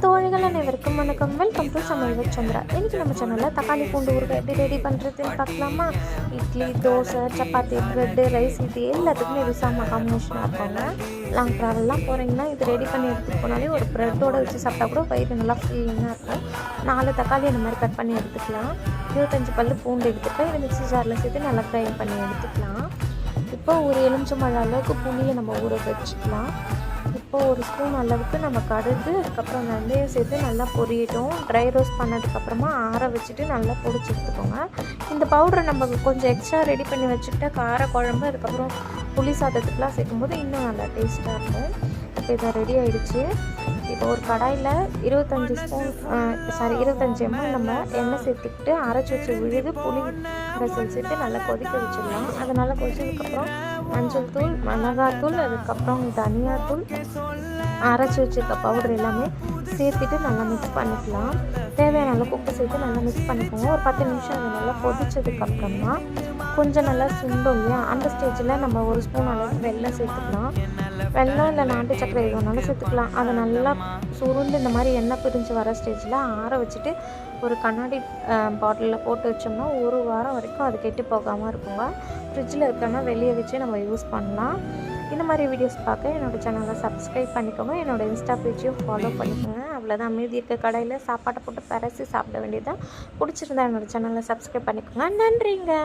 தோழிகள் அனைவருக்கும் வணக்கம். வெல்கம் டு சமையல் வித் சந்திரா. இன்றைக்கி நம்ம சேனலில் தக்காளி பூண்டு ஊறுகாய் எப்படி ரெடி பண்ணுறதுன்னு பார்க்கலாமா? இட்லி, தோசை, சப்பாத்தி, ப்ரெட்டு, ரைஸ் இது எல்லாத்துக்குமே இது செம்ம காம்பினேஷனாக இருப்பாங்க. லாங் ட்ராவல்லாம் போகிறீங்கன்னா இது ரெடி பண்ணி எடுத்துகிட்டு போனாலே ஒரு ப்ரெட்டோடு வச்சு சாப்பிட்டா கூட வயிறு நல்லா ஃபில்லிங்காக இருக்கும். 4 தக்காளி அந்த மாதிரி கட் பண்ணி எடுத்துக்கலாம். 25 பல் பூண்டு எடுத்துக்கலாம். இதை மிக்ஸி ஜாரில் சேர்த்து நல்லா ஃப்ரை பண்ணி எடுத்துக்கலாம். இப்போ ஒரு எலுமிச்சம்பழம் அளவுக்கு புளியை நம்ம ஊற வச்சுக்கலாம். இப்போ ஒரு ஸ்பூன் அளவுக்கு நம்ம கடுகு, அதுக்கப்புறம் வெந்தயம் சேர்த்து நல்லா பொரியட்டும். ட்ரை ரோஸ்ட் பண்ணதுக்கப்புறமா ஆற வச்சுட்டு நல்லா பொடிச்சு எடுத்துக்கோங்க. இந்த பவுடரை நம்ம கொஞ்சம் எக்ஸ்ட்ரா ரெடி பண்ணி வச்சுக்கிட்டா கார குழம்பு அதுக்கப்புறம் புளி சாதத்துக்குலாம் சேர்க்கும்போது இன்னும் நல்லா டேஸ்ட்டாக இருக்கும். இப்போ இதை ரெடி ஆகிடுச்சு. இப்போ ஒரு கடாயில் 25 ml நம்ம எண்ணெய் சேர்த்துக்கிட்டு அரைச்சி வச்சு விழுது புளி ரசல் சேர்த்து நல்லா கொதிக்க வச்சிடலாம். அது நல்லா கொதிச்சதுக்கப்புறம் மஞ்சள் தூள், மிளகாத்தூள், அதுக்கப்புறம் தனியாத்தூள், அரைச்சி வச்சுருக்க பவுடர் எல்லாமே சேர்த்துட்டு நல்லா மிக்ஸ் பண்ணிக்கலாம். தேவையான அளவுக்கு உப்பு சேர்த்து நல்லா மிக்ஸ் பண்ணிக்கோங்க. ஒரு 10 நிமிஷம் அது நல்லா கொதிச்சதுக்கப்புறமா கொஞ்சம் நல்லா சுண்டும் இல்லையா, அந்த ஸ்டேஜில் நம்ம ஒரு ஸ்பூன் அளவுக்கு வெல்லம் சேர்த்துக்கலாம். வெல்லம் இல்லை நாட்டு சக்கரை எது வேணாலும் சேர்த்துக்கலாம். அதை நல்லா சுருண்டு இந்த மாதிரி எண்ணெய் பிரிஞ்சு வர ஸ்டேஜில் ஆற வச்சுட்டு ஒரு கண்ணாடி பாட்டிலில் போட்டு வச்சோம்னா 1 வாரம் வரைக்கும் அது கெட்டு போகாமல் இருக்குங்க. ஃப்ரிட்ஜில் இருக்கோன்னா வெளியே வச்சு நம்ம யூஸ் பண்ணலாம். இந்த மாதிரி வீடியோஸ் பார்க்க என்னோடய சேனலை சப்ஸ்கிரைப் பண்ணிக்கோங்க. என்னோடய இன்ஸ்டா பேஜையும் ஃபாலோ பண்ணிக்கோங்க. அவ்வளோதான். மீதி இருக்க கடையில் சாப்பாட்டை போட்டு பரசி சாப்பிட வேண்டியதான். பிடிச்சிருந்தா என்னோடய சேனலை சப்ஸ்கிரைப் பண்ணிக்கோங்க. நன்றிங்க.